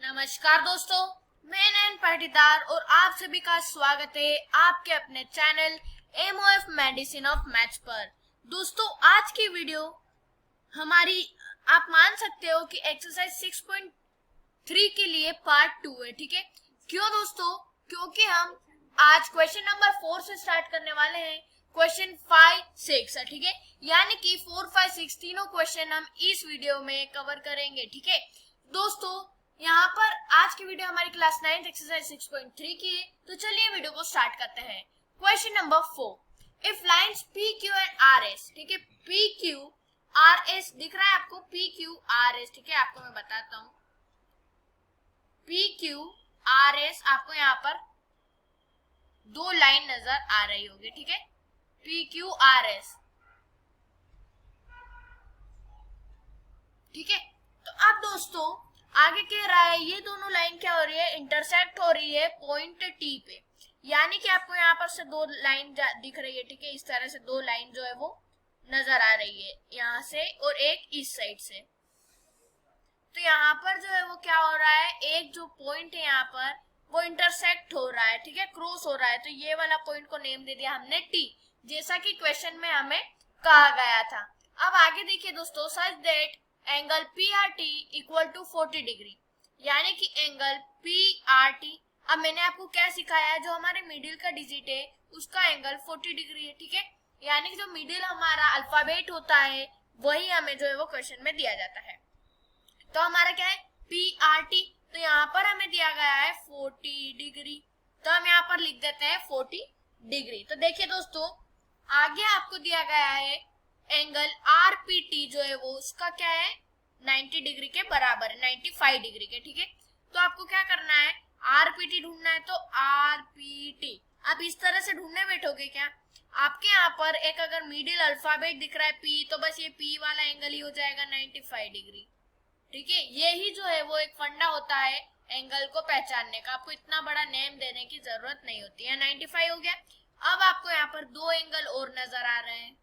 नमस्कार दोस्तों, मैं नयन पाटीदार और आप सभी का स्वागत है आपके अपने channel MOF medicine of maths पर। दोस्तों, आज की वीडियो हमारी आप मान सकते हो कि एक्सरसाइज 6.3 के लिए पार्ट 2 है। ठीक है, क्यों दोस्तों? क्योंकि हम आज क्वेश्चन नंबर 4 से स्टार्ट करने वाले हैं। क्वेश्चन 5, 6 है। ठीक है, यानी कि 4, 5, 6 तीनों क्वेश्चन हम इस वीडियो में कवर करेंगे। ठीक है दोस्तों, यहाँ पर आज की वीडियो हमारी क्लास 9 एक्सरसाइज 6.3 की है। तो चलिए वीडियो को स्टार्ट करते हैं। Question number 4, if lines P Q and R S, ठीक है, पी क्यू आर एस दिख रहा है आपको, पी क्यू आर एस, ठीक है, आपको मैं बताता हूँ। पी क्यू आर एस आपको यहाँ पर दो लाइन नजर आ रही होगी। ठीक है, पी क्यू आर एस, ठीक है। तो अब दोस्तों आगे कह रहा है ये दोनों लाइन क्या हो रही है, इंटरसेक्ट हो रही है पॉइंट टी पे, यानी कि आपको यहाँ पर से दो लाइन दिख रही है। ठीक है, इस तरह से दो लाइन जो है वो नजर आ रही है, यहाँ से और एक इस साइड से। तो यहाँ पर जो है वो क्या हो रहा है, एक जो पॉइंट है यहाँ पर वो इंटरसेक्ट हो रहा है। ठीक है, क्रॉस हो रहा है। तो ये वाला पॉइंट को नेम दे दिया हमने टी, जैसा कि क्वेश्चन में हमें कहा गया था। अब आगे देखिए दोस्तों, such that angle P R T equal to 40 degree, यानी कि एंगल पी आर टी। अब मैंने आपको क्या सिखाया है, जो हमारे मिडिल का डिजिट है उसका एंगल 40 डिग्री है। ठीक है, यानी कि जो मिडिल हमारा अल्फाबेट होता है वही हमें जो है वो क्वेश्चन में दिया जाता है। तो हमारा क्या है, पी आर टी। तो यहाँ पर हमें दिया गया है 40 डिग्री, तो हम यहाँ पर लिख देते हैं 40 डिग्री। तो देखिए दोस्तों, आगे आपको दिया गया है एंगल आर पी टी जो है वो उसका क्या है, 90 डिग्री के बराबर है, 95 डिग्री के। ठीक है, तो आपको क्या करना है, आर पी टी ढूंढना है। तो आर पी टी आप इस तरह से ढूंढने बैठोगे क्या, आपके यहाँ पर एक अगर मिडिल अल्फाबेट दिख रहा है पी, तो बस ये पी वाला एंगल ही हो जाएगा 95 डिग्री। ठीक है, यही जो है वो एक फंडा होता है एंगल को पहचानने का। आपको इतना बड़ा नेम देने की जरूरत नहीं होती है। 95 हो गया। अब आपको यहाँ पर दो एंगल और नजर आ रहे हैं।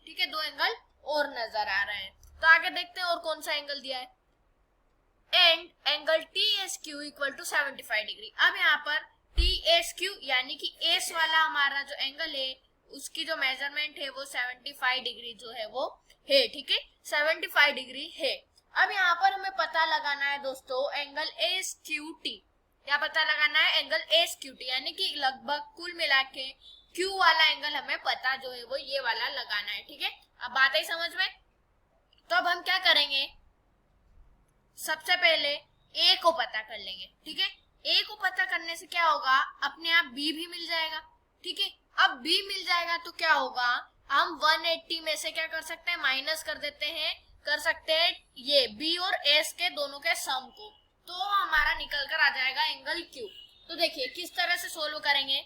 ठीक है, दो एंगल और नजर आ रहे हैं। तो आगे देखते हैं और कौन सा एंगल दिया है, and angle T S Q equal to 75 degree. अब यहाँ पर टी एस क्यू यानी कि एस वाला हमारा जो एंगल है उसकी जो मेजरमेंट है वो 75 डिग्री जो है वो है। ठीक है, 75 डिग्री है। अब यहाँ पर हमें पता लगाना है दोस्तों एंगल एस क्यू टी। क्या पता लगाना है, एंगल एस क्यू टी, यानी कि लगभग कुल मिला के क्यू वाला एंगल हमें पता जो है वो ये वाला लगाना है। ठीक है, अब बात आई समझ में। तो अब हम क्या करेंगे, सबसे पहले ए को पता कर लेंगे। ठीक है, ए को पता करने से क्या होगा, अपने आप बी भी मिल जाएगा। ठीक है, अब बी मिल जाएगा तो क्या होगा, हम 180 में से क्या कर सकते हैं, माइनस कर देते हैं, कर सकते हैं ये बी और एस के दोनों के सम को, तो हमारा निकल कर आ जाएगा एंगल क्यू। तो देखिए किस तरह से सोल्व करेंगे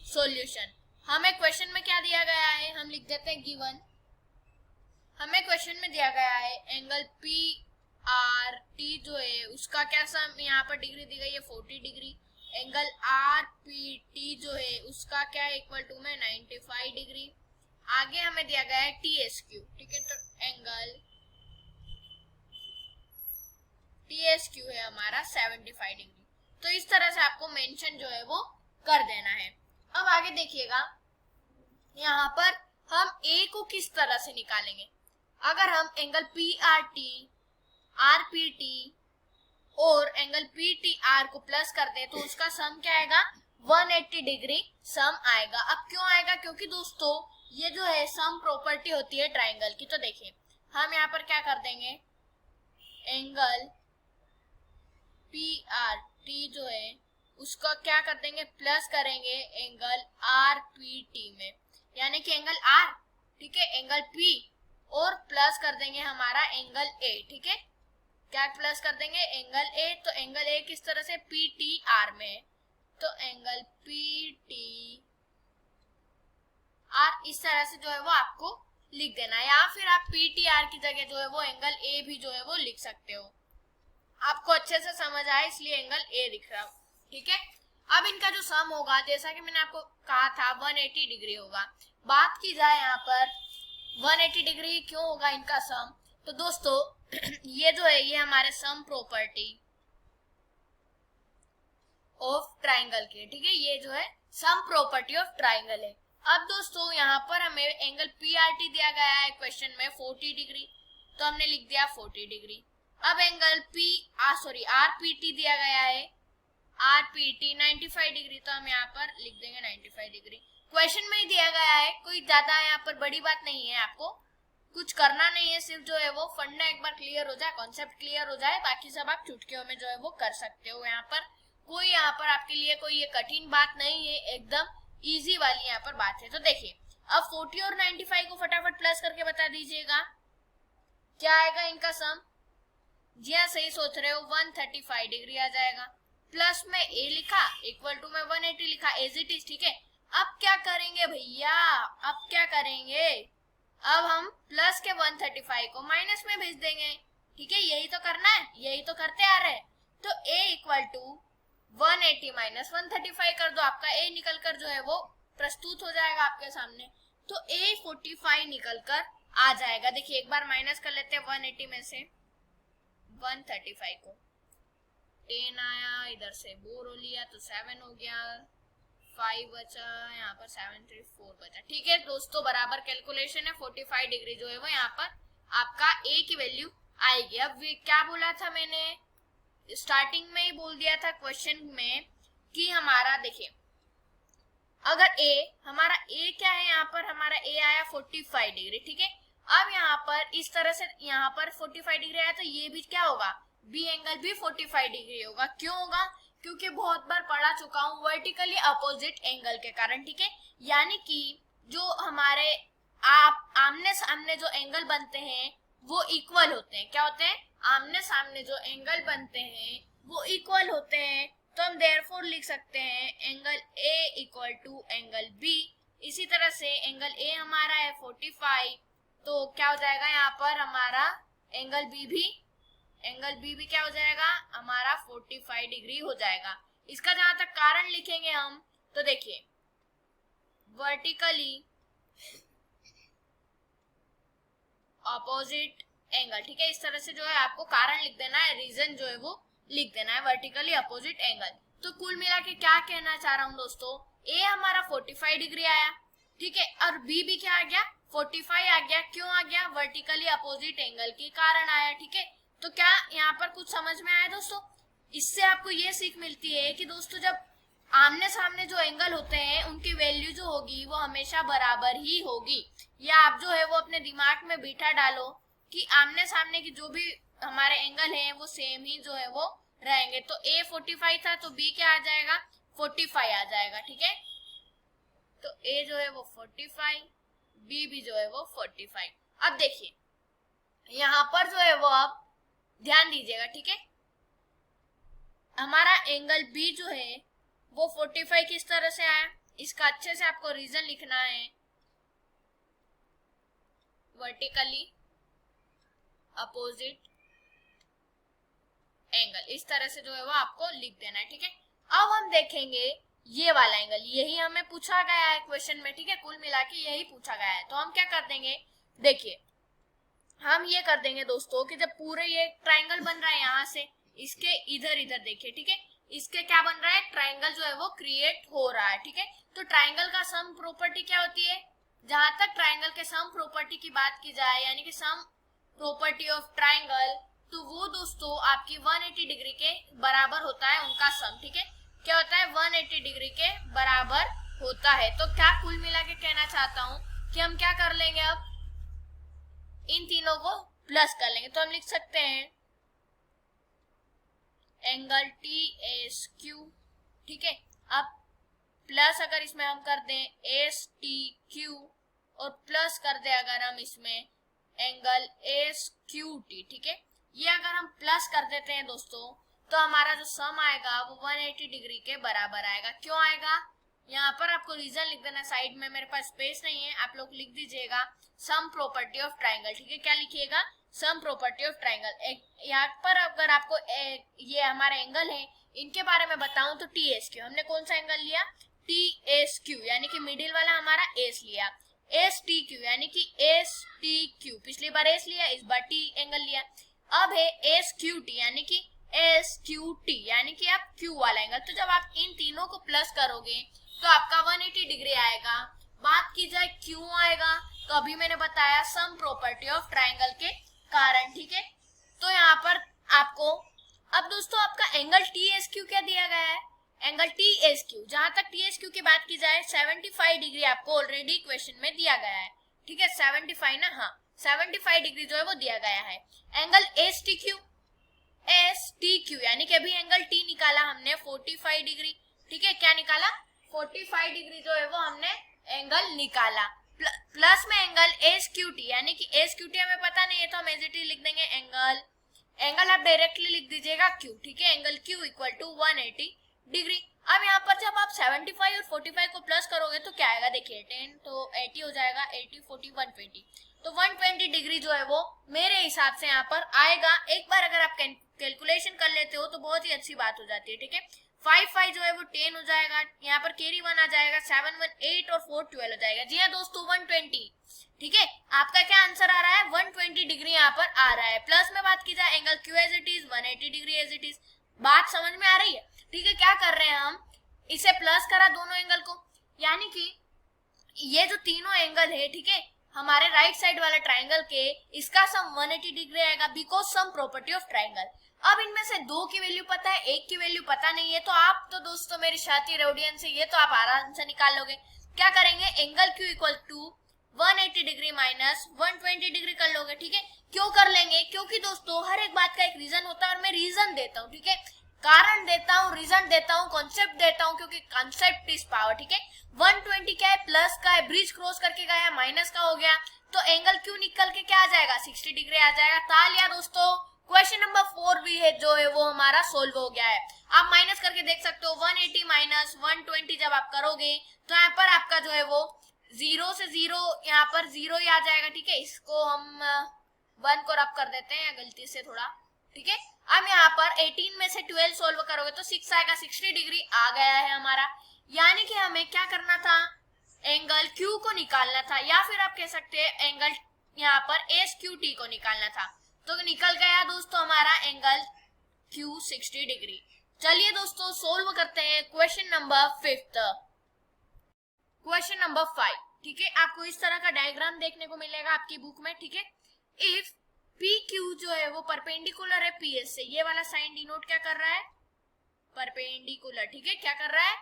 सॉल्यूशन। हमें क्वेश्चन में क्या दिया गया है, हम लिख देते हैं गिवन। हमें क्वेश्चन में दिया गया है एंगल पी आर टी जो है उसका क्या सम, यहाँ पर डिग्री दी गई है 40 degree. Angle R P T जो है उसका क्या है, इक्वल टू में 95 डिग्री। आगे हमें दिया गया है टी एस क्यू। ठीक है, तो एंगल टी एस क्यू है हमारा 75 डिग्री। तो इस तरह से आपको मेंशन जो है वो कर देना है। अब आगे देखिएगा, यहाँ पर हम ए को किस तरह से निकालेंगे। अगर हम angle P R T R P T और एंगल पी टी आर को प्लस कर दे तो उसका सम क्या आएगा, 180 डिग्री सम आएगा। अब क्यों आएगा, क्योंकि दोस्तों ये जो है सम प्रॉपर्टी होती है ट्राइंगल की। तो देखिए हम यहाँ पर क्या कर देंगे, एंगल पी आर टी जो है उसका क्या कर देंगे, प्लस करेंगे एंगल आर पी टी में, यानी कि एंगल आर, ठीक है, एंगल पी और प्लस कर देंगे हमारा एंगल ए। ठीक है, क्या प्लस कर देंगे, एंगल ए। तो एंगल ए किस तरह से, पी टी आर में, तो एंगल पी टी आर इस तरह से जो है वो आपको लिख देना है, या फिर आप पी टी आर की जगह जो है वो एंगल ए भी जो है वो लिख सकते हो। आपको अच्छे से समझ आए इसलिए एंगल ए दिख रहा हो। ठीक है, अब इनका जो सम होगा जैसा कि मैंने आपको कहा था 180 डिग्री होगा। बात की जाए यहाँ पर 180 डिग्री क्यों होगा इनका सम, तो दोस्तों ये जो है ये हमारे सम प्रॉपर्टी ऑफ ट्राइंगल की, ठीक है, ये जो है सम प्रॉपर्टी ऑफ ट्राइंगल है। अब दोस्तों यहाँ पर हमें एंगल पीआरटी दिया गया है क्वेश्चन में 40 डिग्री, तो हमने लिख दिया 40 डिग्री। अब एंगल आरपीटी दिया गया है, आरपीटी 95 डिग्री, तो हम यहाँ पर लिख देंगे 95 डिग्री। क्वेश्चन में ही दिया गया है, कोई ज्यादा यहाँ पर बड़ी बात नहीं है, आपको कुछ करना नहीं है, सिर्फ जो है वो फंडा एक बार क्लियर हो जाए, कॉन्सेप्ट क्लियर हो जाए, बाकी सब आप चुटकियों में जो है वो कर सकते हो। यहाँ पर कोई यहाँ पर आपके लिए कोई ये कठिन बात नहीं है, एकदम इजी वाली यहाँ पर बात है। तो देखिए अब 40 और 95 को फटाफट प्लस करके बता दीजिएगा क्या आएगा इनका सम। जी हाँ, सही सोच रहे हो, 135 डिग्री आ जाएगा। प्लस में ए लिखा, इक्वल टू में 180 लिखा, एज इट इज, ठीक है। अब क्या करेंगे भैया, अब क्या करेंगे, अब हम प्लस के 135 को माइनस में भेज देंगे, ठीक है, यही तो करना है, यही तो करते आ रहे हैं। तो a इक्वल टू 180 माइनस 135 कर दो, आपका a निकल कर जो है वो प्रस्तुत हो जाएगा आपके सामने। तो a 45 निकल कर आ जाएगा। देखिए एक बार माइनस कर लेते हैं 180 में से 135 को, 10 आया, इधर से बोर हो लिया तो 7 हो गया, 5 बचा, यहाँ पर 7 3 4 बचा, ठीक है दोस्तों, बराबर कैलकुलेशन है। 45 डिग्री जो है वो यहाँ पर आपका a की वैल्यू आएगी। अब क्या बोला था मैंने, स्टार्टिंग में ही बोल दिया था क्वेश्चन में कि हमारा देखिए अगर हमारा a क्या है, यहाँ पर हमारा a आया 45 डिग्री, ठीक है। अब यहाँ पर इस तरह से यहाँ पर 45 डिग्री आया, तो ये भी क्या होगा, b एंगल भी 45 डिग्री होगा। क्यों होगा, क्योंकि बहुत बार पढ़ा चुका हूँ वर्टिकली अपोजिट एंगल के कारण, ठीक है। यानी कि जो हमारे आमने सामने जो एंगल बनते हैं वो इक्वल होते हैं। क्या होते हैं, आमने सामने जो एंगल बनते हैं वो इक्वल होते हैं। तो हम देयरफॉर लिख सकते हैं angle A equal to angle B। इसी तरह से एंगल A हमारा है 45, तो क्या हो जाएगा यहाँ पर हमारा एंगल B भी क्या हो जाएगा हमारा 45 डिग्री हो जाएगा। इसका जहां तक कारण लिखेंगे हम, तो देखिए वर्टिकली ऑपोजिट एंगल, ठीक है, इस तरह से जो है आपको कारण लिख देना है, रीजन जो है वो लिख देना है, वर्टिकली अपोजिट एंगल। तो कुल मिला के क्या कहना चाह रहा हूं दोस्तों, ए हमारा 45 डिग्री आया, ठीक है, और बी भी क्या आ गया 45 आ गया। क्यों आ गया, वर्टिकली अपोजिट एंगल के कारण आया, ठीक है। तो क्या यहाँ पर कुछ समझ में आया दोस्तों, इससे आपको ये सीख मिलती है कि दोस्तों जब आमने सामने जो एंगल होते हैं उनकी वैल्यू जो होगी वो हमेशा बराबर ही होगी। या आप जो है वो अपने दिमाग में बिठा डालो कि आमने सामने की जो भी हमारे एंगल हैं वो सेम ही जो है वो रहेंगे। तो A 45 था तो B क्या आ जाएगा 45 आ जाएगा, ठीक है। तो A जो है वो 45, B भी जो है वो 45। अब देखिए यहाँ पर जो है वो आप ध्यान दीजिएगा, ठीक है, हमारा एंगल B जो है वो 45 किस तरह से आया, इसका अच्छे से आपको रीजन लिखना है। वर्टिकली अपोजिट एंगल, इस तरह से जो है वो आपको लिख देना है, ठीक है। अब हम देखेंगे ये वाला एंगल, यही हमें पूछा गया है क्वेश्चन में, ठीक है, कुल मिला के यही पूछा गया है। तो हम क्या कर देंगे, देखिए हम ये कर देंगे दोस्तों कि जब पूरे ये ट्राइंगल बन रहा है यहाँ से इसके इधर इधर देखिए, ठीक है, इसके क्या बन रहा है, ट्राइंगल जो है वो क्रिएट हो रहा है, ठीक है। तो ट्राइंगल का सम प्रॉपर्टी क्या होती है, जहां तक ट्राइंगल के सम प्रॉपर्टी की बात की जाए, यानी कि सम प्रॉपर्टी ऑफ ट्राइंगल, तो वो दोस्तों आपकी 180 डिग्री के बराबर होता है उनका सम, ठीक है। क्या होता है 180 डिग्री के बराबर होता है। तो क्या कुल मिला के कहना चाहता हूं कि हम क्या कर लेंगे, अब इन तीनों को प्लस कर लेंगे। तो हम लिख सकते हैं एंगल TSQ, ठीक है। अब प्लस अगर इसमें हम कर दें STQ और प्लस कर दे अगर हम इसमें एंगल SQT, ठीक है, ये अगर हम प्लस कर देते हैं दोस्तों तो हमारा जो सम आएगा वो 180 डिग्री के बराबर आएगा। क्यों आएगा, यहाँ पर आपको रीजन लिख देना, साइड में मेरे पास स्पेस नहीं है, आप लोग लिख दीजिएगा सम प्रॉपर्टी ऑफ ट्राइंगल, ठीक है। क्या लिखिएगा, सम प्रॉपर्टी ऑफ ट्राइंगल। यहाँ पर अगर आपको ये हमारे एंगल है इनके बारे में बताऊं तो TSQ, हमने कौन सा एंगल लिया TSQ, यानी कि मिडिल वाला हमारा एस लिया। STQ यानी कि STQ, पिछली बार एस लिया, इस बार T एंगल लिया। अब है एस क्यू टी यानी कि एस क्यू टी यानी कि आप क्यू वाला एंगल। तो जब आप इन तीनों को प्लस करोगे तो आपका 180 डिग्री आएगा। बात की जाए क्यों आएगा, तो अभी मैंने बताया सम प्रॉपर्टी ऑफ ट्राइंगल के कारण, ठीक है। तो यहाँ पर आपको अब दोस्तों आपका एंगल टी एस क्यू क्या दिया गया है, एंगल टी एस क्यू। जहां तक टी एस क्यू की बात की जाए 75 डिग्री आपको ऑलरेडी क्वेश्चन में दिया गया है, ठीक है। 75 ना, हाँ 75 डिग्री जो है वो दिया गया है। Angle S T Q, S T Q यानी कि अभी एंगल टी निकाला हमने 45 डिग्री, ठीक है। क्या निकाला, 45 डिग्री जो है वो हमने एंगल निकाला। प्लस में एंगल एस क्यू टी यानी कि एस क्यू टी हमें पता नहीं है तो हम एज इट इज लिख देंगे एंगल, एंगल आप डायरेक्टली लिख दीजिएगा क्यू, ठीक है। Angle Q equal to 180 degree. अब यहाँ पर जब आप 75 और 45 को प्लस करोगे तो क्या आएगा, देखिए 10 तो 80 हो जाएगा, 80 40 120, तो 120 डिग्री जो है वो मेरे हिसाब से यहाँ पर आएगा। एक बार अगर आप कैलकुलेशन कर लेते हो तो बहुत ही अच्छी बात हो जाती है, ठीक है। 5 जो है वो 10 हो जाएगा, यहाँ पर कैरी 1 आ जाएगा, 7 1 8 और 4 12 हो जाएगा। जी हाँ दोस्तों 120, ठीक है। आपका क्या आंसर आ रहा है, 120 डिग्री यहाँ पर आ रहा है। प्लस में बात की जाए angle Q as it is 180 degree as it is. बात समझ में आ रही है, ठीक है। क्या कर रहे हैं हम, इसे प्लस करा दोनों एंगल को, यानी कि ये जो तीनों एंगल है, ठीक है, हमारे राइट साइड वाले ट्राइंगल के, इसका सम 180 डिग्री आएगा because sum property of triangle. अब इनमें से दो की वैल्यू पता है, एक की वैल्यू पता नहीं है, तो आप तो दोस्तों मेरी शातिर ऑडियंस है, ये तो आप आराम से निकाल लोगे। क्या करेंगे, angle Q equal to 180 degree minus 120 degree कर लोगे, ठीक है। क्यों कर लेंगे, क्योंकि दोस्तों हर एक बात का एक रीजन होता है और मैं रीजन देता हूँ, ठीक है। कारण देता हूँ, रीजन देता हूँ, कॉन्सेप्ट देता हूँ, क्योंकि कॉन्सेप्ट इज पावर, ठीक है। 120 क्या है, प्लस का है, ब्रिज क्रॉस करके गया, माइनस का हो गया, तो एंगल क्यू निकल के क्या आ जाएगा, 60 डिग्री आ जाएगा। तालिया दोस्तों, क्वेश्चन नंबर 4 भी है जो है वो हमारा सोल्व हो गया है। आप माइनस करके देख सकते हो, 180 माइनस 120 जब आप करोगे तो यहाँ पर आपका जो है वो 0 से 0 यहाँ पर 0 ही आ जाएगा, ठीक है। इसको हम 1 को रब कर देते हैं गलती से थोड़ा, ठीक है। अब यहाँ पर 18 में से 12 सोल्व करोगे तो 6 आएगा, 60 डिग्री आ गया है हमारा। यानी कि हमें क्या करना था, एंगल क्यू को निकालना था, या फिर आप कह सकते हैं एंगल यहाँ पर एस क्यू टी को निकालना था। तो निकल गया दोस्तों हमारा एंगल क्यू 60 डिग्री। चलिए दोस्तों सोल्व करते हैं क्वेश्चन नंबर 5। क्वेश्चन नंबर 5, ठीक है। आपको इस तरह का डायग्राम देखने को मिलेगा आपकी बुक में, ठीक है। इफ पी क्यू जो है वो परपेंडिकुलर है पी एस से, ये वाला साइन डिनोट क्या कर रहा है, परपेंडिकुलर, ठीक है। क्या कर रहा है,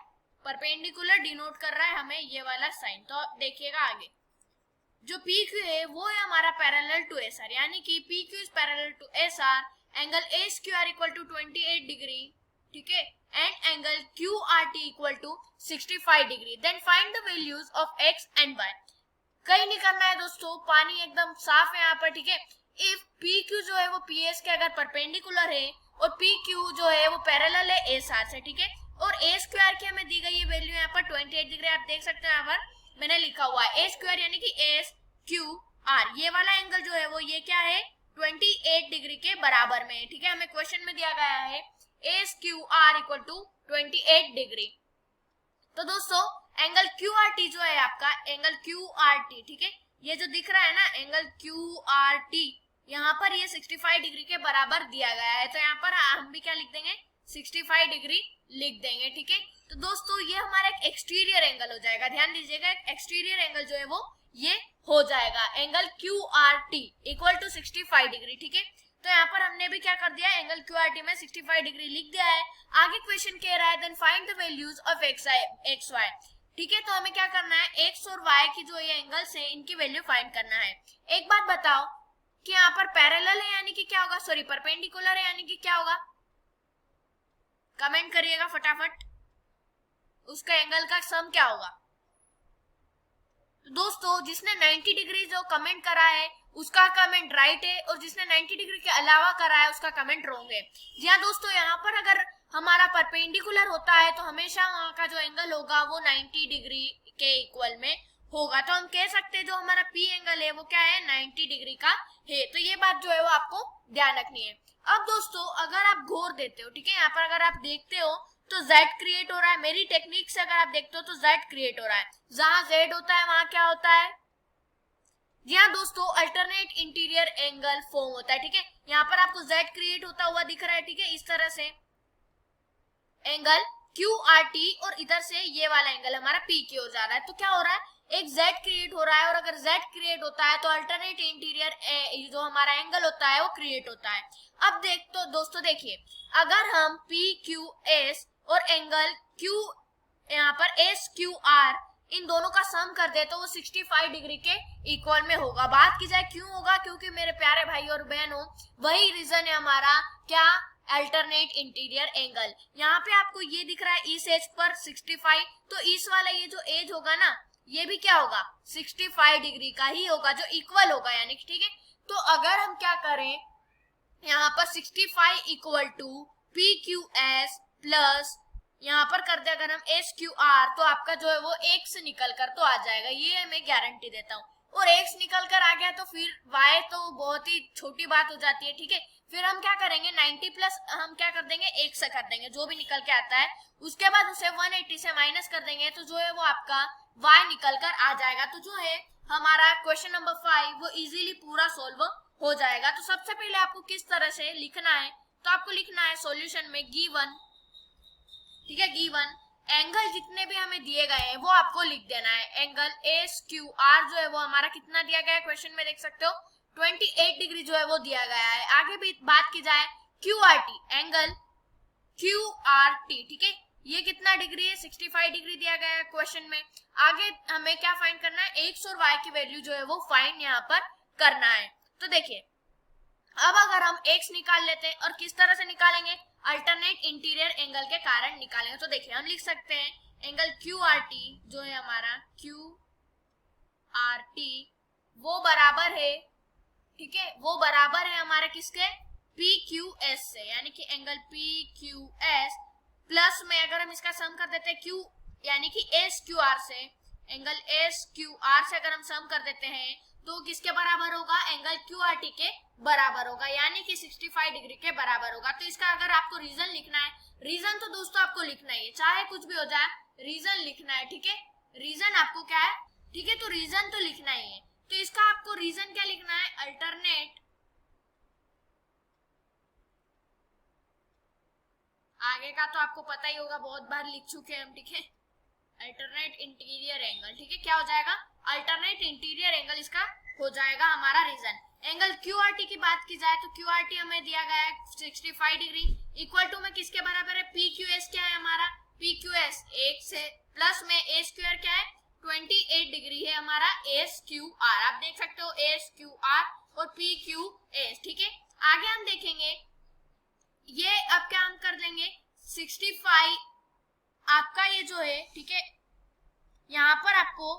परपेंडिकुलर डिनोट कर रहा है हमें ये वाला साइन। तो देखिएगा आगे, जो पी क्यू है वो है हमारा पैरेलल टू एस आर, यानी कि P Q is parallel to S R, angle S Q R equal to 28 degree, ठीक है, and angle Q R T equal to 65 degree. Then find the values of X and Y. कहीं नहीं करना है दोस्तों, पानी एकदम साफ है यहाँ पर, ठीक है। इफ पी क्यू जो है वो पी एस के अगर परपेंडिकुलर है और पी क्यू जो है वो पैरेलल है एस आर से, ठीक है, और ए स्क्वायर की हमें दी गई है वैल्यू यहाँ पर 28 डिग्री, आप देख सकते हैं यहाँ पर मैंने लिखा हुआ है ए स्क्वायर यानी कि एस क्यू आर, ये वाला एंगल जो है वो ये क्या है 28 डिग्री के बराबर में है, ठीक है। हमें क्वेश्चन में दिया गया है S Q R equal to 28 degree. तो दोस्तों एंगल क्यू आर टी जो है आपका एंगल क्यू आर टी, ठीक है, ये जो दिख रहा है ना एंगल क्यू आर टी, यहाँ पर ये 65 डिग्री के बराबर दिया गया है, तो यहाँ पर हम भी क्या लिख देंगे 65 डिग्री लिख देंगे, ठीक है। तो दोस्तों ये हमारा एक एक्सटीरियर एंगल हो जाएगा, ध्यान दीजिएगा एक्सटीरियर एंगल जो है वो ये हो जाएगा angle Q R T equal to 65 degree, ठीक है। तो यहाँ पर हमने भी क्या कर दिया, एंगल क्यू आर टी में 65 डिग्री लिख दिया है। आगे क्वेश्चन कह रहा है then find the values of X Y, ठीक है। तो हमें क्या करना है, एक्स और वाई की जो ये एंगल्स है इनकी वैल्यू फाइंड करना है। एक बात बताओ कि यहाँ पर पैरेलल है यानी कि क्या होगा, सॉरी परपेंडिकुलर है यानी कि क्या होगा, कमेंट करिएगा फटाफट, उसका एंगल का सम क्या होगा। तो दोस्तों जिसने 90 डिग्री जो कमेंट करा है उसका कमेंट राइट है, और जिसने 90 डिग्री के अलावा करा है उसका कमेंट रॉन्ग है। जी हाँ दोस्तों, यहाँ पर अगर हमारा परपेंडिकुलर होता है तो हमेशा वहां का जो एंगल होगा वो 90 डिग्री के इक्वल में होगा, तो हम कह सकते हैं जो हमारा पी एंगल है वो क्या है 90 डिग्री का है। तो ये बात जो है वो आपको ध्यान रखनी है। अब दोस्तों अगर आप गौर देते हो, ठीक है, यहाँ पर अगर आप देखते हो तो z क्रिएट हो रहा है, मेरी टेक्निक से अगर आप देखते हो तो z क्रिएट हो रहा है, जहां z होता है वहां क्या होता है, जी हाँ दोस्तों, अल्टरनेट इंटीरियर एंगल फॉर्म होता है, ठीक है। यहाँ पर आपको Z क्रिएट होता हुआ दिख रहा है, ठीक है, इस तरह से एंगल QRT, और इधर से ये वाला एंगल हमारा PQ हो जा रहा है। तो क्या हो रहा है, एक Z क्रिएट हो रहा है, और अगर Z क्रिएट होता है तो अल्टरनेट इंटीरियर जो हमारा एंगल होता है वो क्रिएट होता है। अब दोस्तों देखिए, अगर हम PQS और एंगल Q यहाँ पर SQR इन दोनों का सम कर दे तो वो 65 डिग्री के इक्वल में होगा। बात की जाए क्यों होगा, क्योंकि मेरे प्यारे भाई और बहनों, वही रीजन है हमारा क्या, अल्टरनेट इंटीरियर एंगल। यहाँ पे आपको ये दिख रहा है इस एज पर 65, तो इस वाला ये जो एज होगा ना, ये भी क्या होगा, 65 डिग्री का ही होगा, जो इक्वल होगा यानी कि, ठीक है। तो अगर हम क्या करें, यहाँ पर 65 इक्वल टू PQS प्लस यहाँ पर कर दे अगर हम SQR, तो आपका जो है वो एक से निकल कर तो आ जाएगा, ये मैं गारंटी देता हूँ। और एक्स निकल कर आ गया तो फिर y तो बहुत ही छोटी बात हो जाती है, ठीक है। फिर हम क्या करेंगे, 90 प्लस हम क्या कर देंगे, एक से कर देंगे, जो भी निकल के आता है। उसके बाद उसे 180 से माइनस कर देंगे, तो जो है वो आपका y निकल कर आ जाएगा। तो जो है हमारा क्वेश्चन नंबर 5 वो इजीली पूरा सोल्व हो जाएगा। तो सबसे पहले आपको किस तरह से लिखना है, तो आपको लिखना है सॉल्यूशन में गिवन, ठीक है, गिवन एंगल जितने भी हमें दिए गए हैं वो आपको लिख देना है। एंगल SQR जो है वो हमारा कितना दिया गया है, क्वेश्चन में देख सकते हो 28 डिग्री जो है वो दिया गया है। आगे भी बात की जाए QRT, एंगल QRT, ठीक है, ये कितना डिग्री है, 65 डिग्री दिया गया है क्वेश्चन में। आगे हमें क्या फाइंड करना है, x और y की वैल्यू जो है वो फाइंड यहाँ पर करना है। तो देखिए, अब अगर हम x निकाल लेते हैं, और किस तरह से निकालेंगे, अल्टरनेट इंटीरियर एंगल के कारण निकालेंगे। तो देखिए हम लिख सकते हैं एंगल QRT जो है हमारा QRT वो बराबर है, ठीक है, वो बराबर है हमारे किसके, PQS से, यानी कि एंगल PQS प्लस में अगर हम इसका सम कर देते हैं Q यानी कि SQR से, एंगल SQR से अगर हम सम कर देते हैं तो किसके बराबर होगा, एंगल QRT के बराबर होगा, यानी कि 65 डिग्री के बराबर होगा। तो इसका अगर आपको रीजन लिखना है, रीजन तो दोस्तों आपको लिखना ही है, चाहे कुछ भी हो जाए रीजन लिखना है, ठीक है, रीजन आपको क्या है, ठीक है, तो रीजन तो लिखना ही है। तो इसका आपको रीजन क्या लिखना है, अल्टरनेट, आगे का तो आपको पता ही होगा, बहुत बार लिख चुके हैं हम, ठीक है, अल्टरनेट इंटीरियर एंगल, ठीक है, क्या हो जाएगा, अल्टरनेट इंटीरियर एंगल इसका हो जाएगा हमारा रीजन। एंगल QRT की बात की जाए तो QRT हमें दिया गया है 65 डिग्री, इक्वल टू में किसके बराबर है, PQS क्या है हमारा, PQS 1 से प्लस में SQR क्या है, 28 डिग्री है हमारा SQR, आप देख सकते हो SQR और PQS, ठीक है। आगे हम देखेंगे, ये अब क्या हम कर लेंगे, 65 आपका ये जो है, ठीक है, यहाँ पर आपको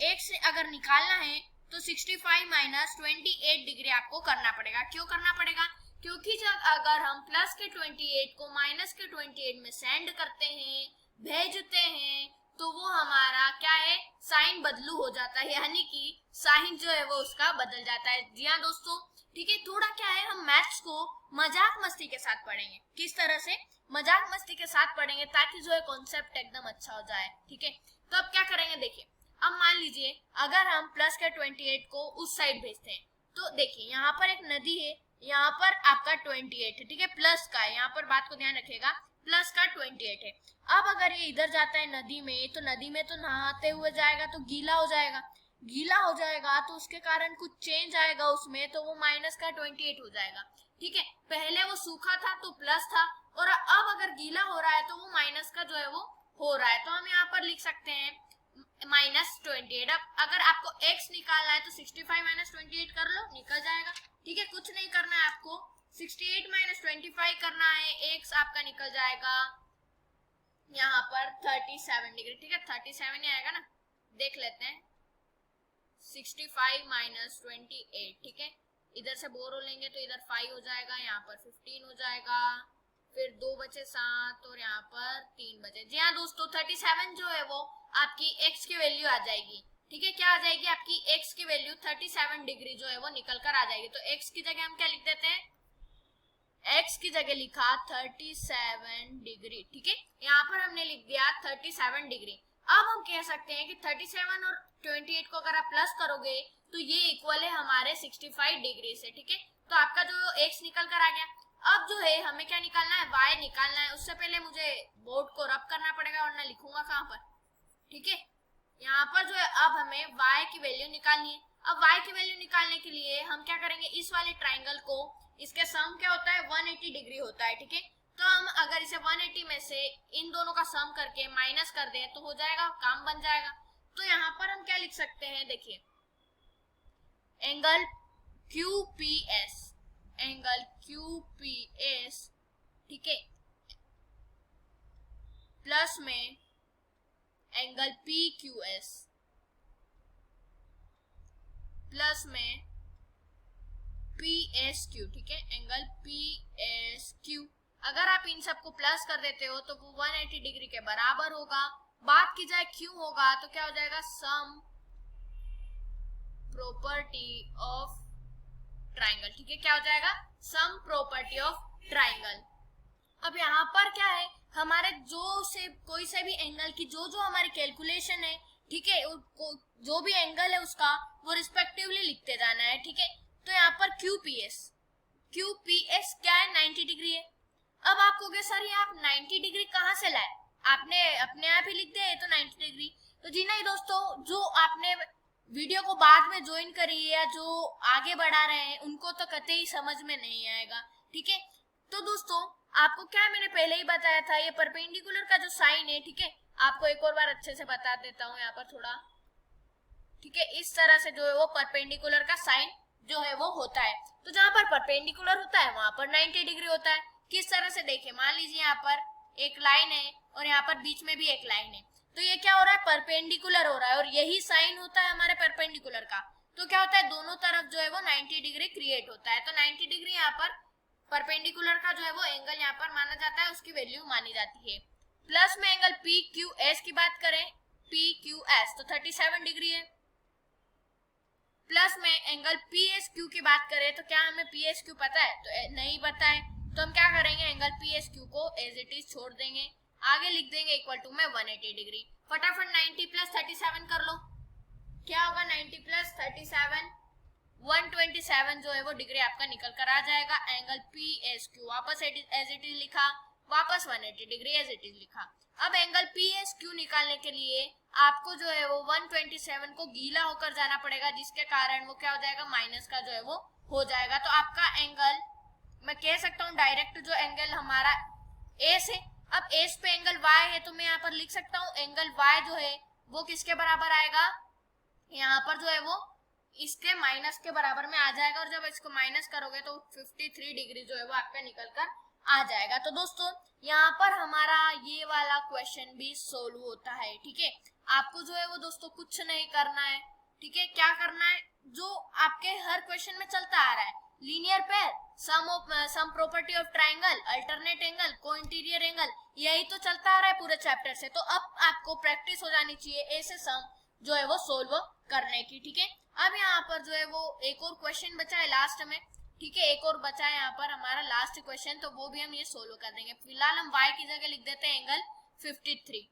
एक से अगर निकालना है तो 65 माइनस 28 डिग्री आपको करना पड़ेगा। क्यों करना पड़ेगा, क्योंकि जब अगर हम प्लस के 28 को माइनस के 28 में सेंड करते हैं, भेजते हैं, तो वो हमारा क्या है, साइन बदलू हो जाता है, यानी कि साइन जो है वो उसका बदल जाता है। जी हाँ दोस्तों, ठीक है, थोड़ा क्या है, हम मैथ्स को मजाक मस्ती के साथ पढ़ेंगे। किस तरह से, मजाक मस्ती के साथ पढ़ेंगे ताकि जो है कॉन्सेप्ट एकदम अच्छा हो जाए, ठीक है। तो अब क्या करेंगे, देखिए, अब मान लीजिए अगर हम प्लस के 28 को उस साइड भेजते हैं, तो देखिए यहाँ पर एक नदी है, यहाँ पर आपका 28 है, ठीक है, प्लस का, यहाँ पर बात को ध्यान रखिएगा, प्लस का 28 है। अब अगर ये इधर जाता है नदी में, तो नदी में तो नहाते हुए जाएगा तो गीला हो जाएगा, गीला हो जाएगा तो उसके कारण कुछ चेंज आएगा उसमें, तो वो माइनस का 28 हो जाएगा, ठीक है। पहले वो सूखा था तो प्लस था, और अब अगर गीला हो रहा है तो वो माइनस का जो है वो हो रहा है। तो हम यहाँ पर लिख सकते हैं -28। अब अगर आपको x निकालना है तो 65 माइनस 28 कर लो, निकल जाएगा, ठीक है, कुछ नहीं करना है आपको, 68 माइनस 25 करना है, x आपका निकल जाएगा यहाँ पर 37 डिग्री, ठीक है, 37 ही आएगा ना, देख लेते हैं, 65 माइनस 28, ठीक है, इधर से बोर हो लेंगे तो इधर 5 हो जाएगा, यहाँ पर 15 हो जाएगा, फिर 2 बचे 7 और यहाँ पर 3 बचे। जी हाँ दोस्तों, 37 जो है वो आपकी x की वैल्यू आ जाएगी, ठीक है, क्या आ जाएगी, आपकी x की वैल्यू 37 डिग्री जो है वो निकल कर आ जाएगी। तो x की जगह हम क्या लिख देते हैं, x की जगह लिखा 37 डिग्री, ठीक है, यहाँ पर हमने लिख दिया 37 डिग्री। अब हम कह सकते हैं कि 37 और 28 को अगर आप प्लस करोगे तो ये इक्वल है हमारे 65 डिग्री से, ठीक है। तो आपका जो x निकल कर आ गया। अब जो है हमें क्या निकालना है, y निकालना है। उससे पहले मुझे बोर्ड को रब करना पड़ेगा वरना लिखूंगा कहाँ पर, ठीक है। यहाँ पर जो है अब हमें y की वैल्यू निकालनी है। अब y की वैल्यू निकालने के लिए हम क्या करेंगे, इस वाले ट्राइंगल को, इसके सम क्या होता है 180 डिग्री होता है, ठीक है। तो हम अगर इसे 180 में से इन दोनों का सम करके माइनस कर दें तो हो जाएगा, काम बन जाएगा। तो यहाँ पर हम क्या लिख सकते हैं, देखिए एंगल QPS, एंगल QPS, ठीक है, प्लस में एंगल PQS, प्लस में PSQ, ठीक है, एंगल PSQ। अगर आप इन सबको प्लस कर देते हो तो वो 180 डिग्री के बराबर होगा। बात की जाए Q होगा तो क्या हो जाएगा, सम प्रॉपर्टी ऑफ ट्राइंगल, ठीक है, क्या हो जाएगा, सम प्रॉपर्टी ऑफ ट्राइंगल। अब यहाँ पर क्या है, हमारे कोई से भी एंगल की जो हमारी कैलकुलेशन है, ठीक है, जो भी एंगल है उसका वो रिस्पेक्टिवली लिखते जाना है, ठीक है। तो यहाँ पर QPS क्या है, 90 डिग्री है। अब आप कहोगे सर ये आप 90 डिग्री कहाँ से लाए, आपने अपने आप ही लिख दिया तो 90 डिग्री। तो जी नहीं दोस्तों, जो आपने वीडियो को बाद में ज्वाइन करी है या जो आगे बढ़ा रहे हैं उनको तो कतई ही समझ में नहीं आएगा, ठीक है। तो दोस्तों आपको क्या मैंने पहले ही बताया था, ये परपेंडिकुलर का जो साइन है, ठीक है, आपको एक और बार अच्छे से बता देता हूँ यहाँ पर थोड़ा, ठीक है। इस तरह से जो है वो परपेंडिकुलर का साइन जो है वो होता है। तो जहां पर परपेंडिकुलर होता है वहां पर 90 डिग्री होता है। किस तरह से, देखिए मान लीजिए यहाँ पर एक लाइन है और यहाँ पर बीच में भी एक लाइन है, तो ये क्या हो रहा है, परपेंडिकुलर हो रहा है और यही साइन होता है हमारे परपेंडिकुलर का। तो क्या होता है, दोनों तरफ जो है वो 90 डिग्री क्रिएट होता है। तो 90 डिग्री यहाँ पर परपेंडिकुलर का जो है वो एंगल यहाँ पर माना जाता है, उसकी वैल्यू मानी जाती है। प्लस में एंगल PQS की बात करें, PQS तो 37 डिग्री है। प्लस में एंगल PSQ की बात करें तो क्या हमें PSQ पता है, तो नहीं पता है। तो हम क्या करेंगे, एंगल PSQ को एज इट इज छोड़ देंगे, आगे लिख देंगे इक्वल टू में 180 डिग्री। फटाफट 90 प्लस 37 कर लो, क्या होगा 90 प्लस 37, 127 जो है वो डिग्री आपका निकल कर आ जाएगा। एंगल PSQ वापस एज इट इज लिखा, वापस 180 डिग्री एज इट इज लिखा। अब एंगल PSQ निकालने के लिए आपको जो है वो 127 को गीला होकर जाना पड़ेगा, जिसके कारण वो क्या हो जाएगा, माइनस का जो है वो हो जाएगा। तो आपका एंगल, मैं कह सकता हूँ डायरेक्ट जो एंगल हमारा एस है, अब एस पे एंगल Y है तो मैं यहाँ पर लिख सकता हूँ एंगल Y जो है वो किसके बराबर आएगा, यहाँ पर जो है वो इसके माइनस के बराबर में आ जाएगा। और जब इसको माइनस करोगे तो 53 डिग्री जो है वो आपका निकल कर आ जाएगा। तो दोस्तों यहाँ पर हमारा ये वाला क्वेश्चन भी सोल्व होता है, ठीक है। आपको जो है वो दोस्तों कुछ नहीं करना है, ठीक है। क्या करना है, जो आपके हर क्वेश्चन में चलता आ रहा है, linear pair, sum property of triangle, alternate angle, को इंटीरियर एंगल, यही तो चलता आ रहा है पूरे चैप्टर से। तो अब आपको प्रैक्टिस हो जानी चाहिए ऐसे सम जो है वो सोल्व करने की, ठीक है। अब यहाँ पर जो है वो एक और क्वेश्चन बचा है लास्ट में, ठीक है, एक और बचा है यहाँ पर हमारा लास्ट क्वेश्चन, तो वो भी हम ये सोल्व कर देंगे। फिलहाल हम y की जगह लिख देते हैं एंगल 53।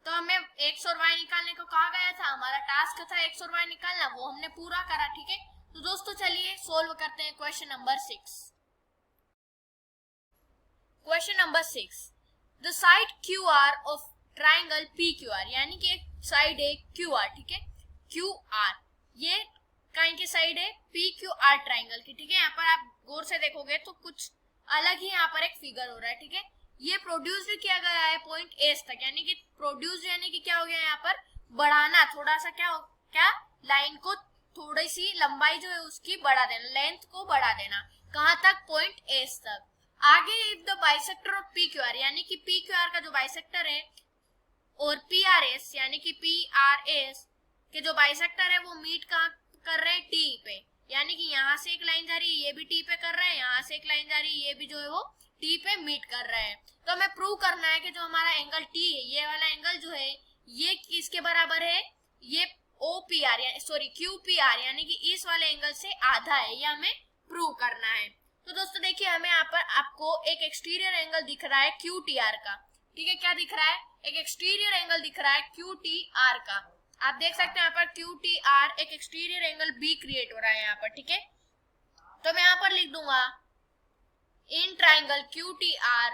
तो हमें x और y निकालने को कहा गया था, हमारा टास्क था x और y निकालना, वो हमने पूरा करा, ठीक है। तो दोस्तों चलिए सोल्व करते हैं question number 6। Question number 6, the side QR of triangle PQR, यानी कि एक साइड है QR, ठीक है, QR, ये कहीं की साइड है PQR ट्राइंगल की, ठीक है। यहाँ पर आप गौर से देखोगे तो कुछ अलग ही यहाँ पर एक फिगर हो रहा है, ठीक है। ये प्रोड्यूस्ड किया गया है पॉइंट एस तक, यानी कि प्रोड्यूस्ड यानी कि क्या हो गया यहाँ पर बढ़ाना, थोड़ा सा क्या लाइन को थोड़ी सी लंबाई जो है उसकी बढ़ा देना, लेंथ को बढ़ा देना, कहाँ तक, पॉइंट एस तक। आगे if the bisector of PQR, यानी कि PQR का जो बाइसेक्टर है और PRS यानी कि PRS के जो बाइसेक्टर है वो मीट कहाँ कर रहे हैं, T पे, यानी कि यहाँ से एक लाइन जा रही है, ये भी T पे कर रहे हैं, यहाँ से एक लाइन जा रही है, ये भी जो है वो T पे मीट कर रहे हैं। तो हमें प्रूव करना है कि जो हमारा एंगल T है, ये वाला एंगल जो है ये किसके बराबर है, ये OPR सॉरी QPR यानी कि इस वाले एंगल से आधा है, ये हमें प्रूव करना है। तो दोस्तों देखिए हमें यहाँ पर आपको एक एक्सटीरियर एंगल दिख रहा है QTR का, ठीक है, क्या दिख रहा है, एक एक्सटीरियर एंगल दिख रहा है क्यू टी आर का। आप देख सकते हैं यहाँ पर क्यू टी आर एक एक्सटीरियर एंगल बी क्रिएट हो रहा है यहाँ पर, ठीक है। तो मैं यहाँ पर लिख दूंगा in triangle Q T R,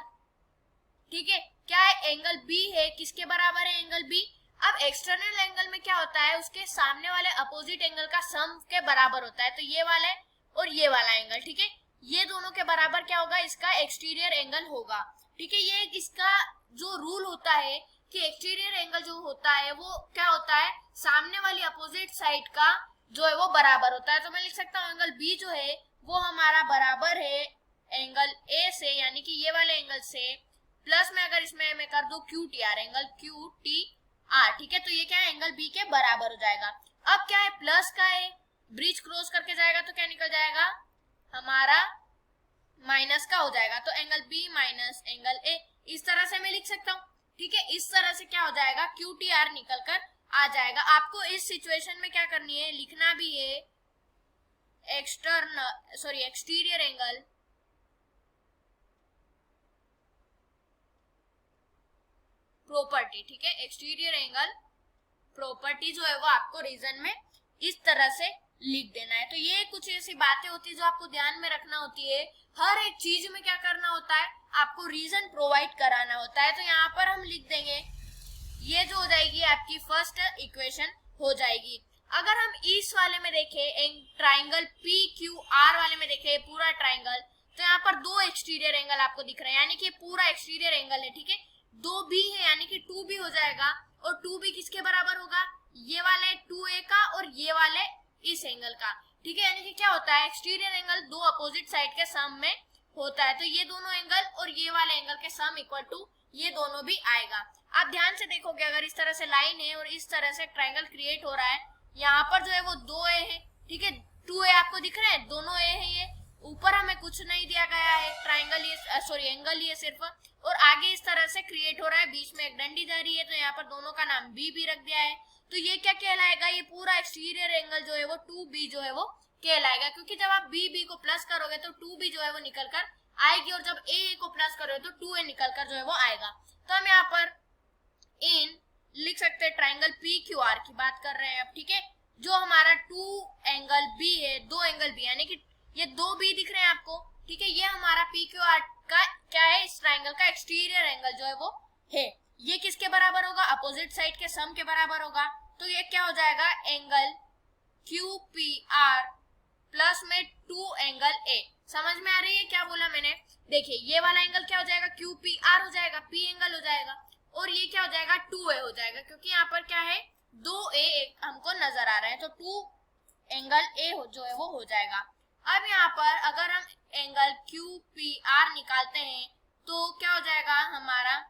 ठीक है, क्या है, एंगल बी है, किसके बराबर है, एंगल बी। अब एक्सटर्नल एंगल में क्या होता है, उसके सामने वाले अपोजिट एंगल का सम के बराबर होता है। तो ये वाला और ये वाला एंगल, ठीक है, ये दोनों के बराबर क्या होगा, इसका एक्सटीरियर एंगल होगा, ठीक है। ये इसका जो रूल होता है कि एक्सटीरियर एंगल जो होता है वो क्या होता है, सामने वाली अपोजिट साइड का जो है वो बराबर होता है। तो मैं लिख सकता हूँ एंगल बी जो है वो हमारा बराबर है एंगल ए से, यानी कि ये वाले एंगल से, प्लस में अगर इसमें मैं कर दूं Q T R, angle Q T R, ठीक है। तो ये क्या है, एंगल बी के बराबर हो जाएगा। अब क्या है, प्लस का है, ब्रिज क्रॉस करके जाएगा तो क्या निकल जाएगा, हमारा माइनस का हो जाएगा। तो angle B minus angle A, इस तरह से मैं लिख सकता हूँ, ठीक है। इस तरह से क्या हो जाएगा, क्यू टी आर निकल कर आ जाएगा। आपको इस सिचुएशन में क्या करनी है, लिखना भी है एक्सटीरियर एंगल प्रॉपर्टी, ठीक है। एक्सटीरियर एंगल प्रॉपर्टी जो है वो आपको रीजन में इस तरह से लिख देना है। तो ये कुछ ऐसी बातें होती है जो आपको ध्यान में रखना होती है। हर एक चीज में क्या करना होता है, आपको रीजन प्रोवाइड कराना होता है। तो यहाँ पर हम लिख देंगे, ये जो हो जाएगी आपकी फर्स्ट इक्वेशन हो जाएगी। अगर हम इस वाले में देखें, ट्राइंगल पी क्यू आर वाले में देखें पूरा ट्राइंगल, तो यहाँ पर दो एक्सटीरियर एंगल आपको दिख रहे हैं, यानी कि पूरा एक्सटीरियर एंगल है, ठीक है। दो बी है यानी कि 2b हो जाएगा, और 2b किसके बराबर होगा, ये वाले 2a का और ये वाले इस एंगल का, ठीक है। यानी कि क्या होता है, एक्सटीरियर एंगल दो अपोजिट साइड के सम में होता है। तो ये दोनों एंगल और ये वाले एंगल के सम इक्वल टू ये दोनों भी आएगा। आप ध्यान से देखोगे, अगर इस तरह से लाइन है और इस तरह से ट्राइंगल क्रिएट हो रहा है, यहाँ पर जो है वो 2a है, ठीक है, 2a आपको दिख रहे हैं, दोनों a है। ये ऊपर हमें कुछ नहीं दिया गया है, ट्राइंगल ये एंगल ये सिर्फ, और आगे इस तरह से क्रिएट हो रहा है, बीच में एक डंडी जा रही है, तो यहाँ पर दोनों का नाम बी भी रख दिया है। तो ये क्या कहलाएगा, ये पूरा एक्सटीरियर एंगल जो है वो 2b जो है वो कहलाएगा, क्योंकि जब आप b को प्लस करोगे तो 2b जो है वो निकल कर आएगी, और जब a को प्लस करोगे तो 2a निकल कर जो है वो आएगा। तो हम यहाँ पर इन लिख सकते हैं, ट्राइंगल पी क्यू आर की बात कर रहे हैं अब, ठीक है। जो हमारा 2 एंगल बी है, 2 एंगल बी, यानी कि ये 2b दिख रहे हैं आपको, ठीक है, ये हमारा पी क्यू आर का क्या है, इस ट्राइंगल का एक्सटीरियर एंगल जो है वो है। ये किसके बराबर होगा, अपोजिट साइड के सम के बराबर होगा। तो ये क्या हो जाएगा, angle Q P R plus में 2 एंगल ए। समझ में आ रही है क्या बोला मैंने, देखिए ये वाला एंगल क्या हो जाएगा, क्यू पी आर हो जाएगा, पी एंगल हो जाएगा, और ये क्या हो जाएगा, 2a हो जाएगा, क्योंकि यहाँ पर क्या है, 2a हमको नजर आ रहा है, तो 2 एंगल ए जो है वो हो जाएगा। अब यहाँ पर अगर हम एंगल क्यू पी आर निकालते हैं तो क्या हो जाएगा, हमारा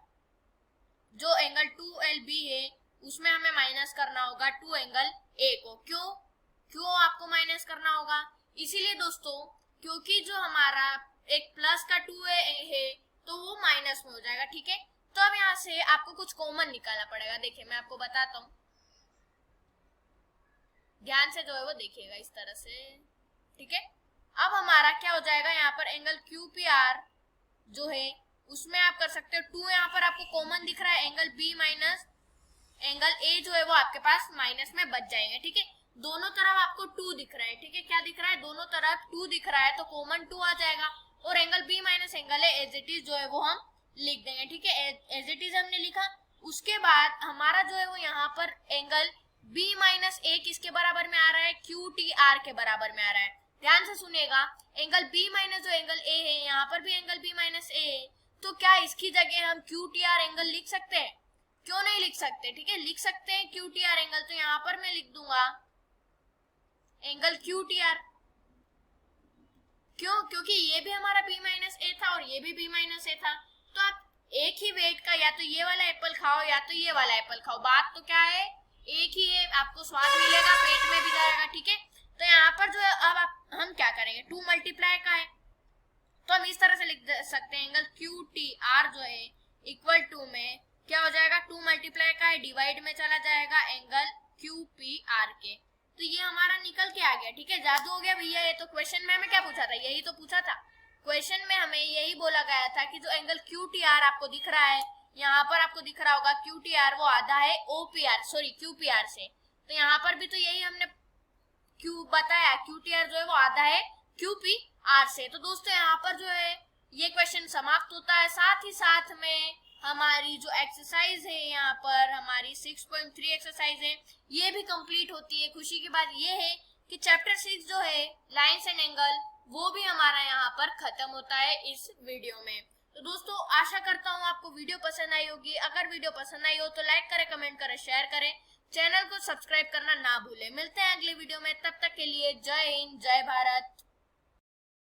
जो एंगल 2LB है उसमें हमें माइनस करना होगा 2 एंगल ए को। क्यों आपको माइनस करना होगा, इसीलिए दोस्तों क्योंकि जो हमारा एक प्लस का 2a है तो वो माइनस में हो जाएगा, ठीक है। तो अब यहाँ से आपको कुछ कॉमन निकालना पड़ेगा। देखिए मैं आपको बताता हूँ, ध्यान से जो है वो देखिएगा इस तरह से, ठीक है। अब हमारा क्या हो जाएगा, यहाँ पर एंगल क्यू पी आर जो है उसमें आप कर सकते हो 2, यहाँ पर आपको कॉमन दिख रहा है, angle B minus angle A जो है वो आपके पास माइनस में बच जाएंगे, ठीक है। दोनों तरफ आपको 2 दिख रहा है, ठीक है, क्या दिख रहा है, दोनों तरफ 2 दिख रहा है, तो कॉमन 2 आ जाएगा, और angle B minus angle A as it is जो है वो हम लिख देंगे, ठीक है। एज इट इज हमने लिखा, उसके बाद हमारा जो है वो यहाँ पर एंगल बी माइनस ए किसके बराबर में आ रहा है, क्यू टी आर के बराबर में आ रहा है। ध्यान से सुनिएगा, एंगल बी माइनस जो एंगल ए है, यहाँ पर भी एंगल बी माइनस ए है, तो क्या इसकी जगह हम क्यू टी आर एंगल लिख सकते हैं, क्यों नहीं लिख सकते, ठीक है, लिख सकते हैं क्यू टी आर एंगल। तो यहाँ पर मैं लिख दूंगा एंगल क्यू टी आर, क्योंकि ये भी हमारा बी माइनस ए था और ये भी बी माइनस ए था, तो आप एक ही वेट का या तो ये वाला एप्पल खाओ या तो ये वाला एप्पल खाओ, बात तो क्या है एक ही है, आपको स्वाद मिलेगा, पेट में भी जाएगा, ठीक है। तो यहाँ पर जो है अब हम क्या करेंगे, 2 मल्टीप्लाई का है, तो हम इस तरह से लिख सकते हैं, एंगल क्यू टी आर जो है इक्वल टू में क्या हो जाएगा, 2 मल्टीप्लाई का है, डिवाइड में चला जाएगा एंगल क्यू पी आर के। तो ये हमारा निकल के आ गया, ठीक है, जादू हो गया भैया। ये तो क्वेश्चन में हमें क्या पूछा था, यही तो पूछा था, क्वेश्चन में हमें यही बोला गया था कि जो एंगल क्यू टी आर आपको दिख रहा है यहाँ पर आपको दिख रहा होगा QTR वो आधा है QPR से, तो यहाँ पर भी तो यही हमने क्यू बताया, QTR जो है वो आधा है QPR से। तो दोस्तों यहाँ पर जो है ये क्वेश्चन समाप्त होता है। साथ ही साथ में हमारी जो एक्सरसाइज है, यहाँ पर हमारी 6.3 एक्सरसाइज है, ये भी कंप्लीट होती है। खुशी की बात ये है कि चैप्टर 6 जो है लाइन्स एंड एंगल, वो भी हमारा यहाँ पर खत्म होता है इस वीडियो में। तो दोस्तों आशा करता हूँ आपको वीडियो पसंद आई होगी। अगर वीडियो पसंद आई हो तो लाइक करें, कमेंट करें, शेयर करें, चैनल को सब्सक्राइब करना ना भूलें। मिलते हैं अगले वीडियो में, तब तक के लिए जय हिंद, जय भारत।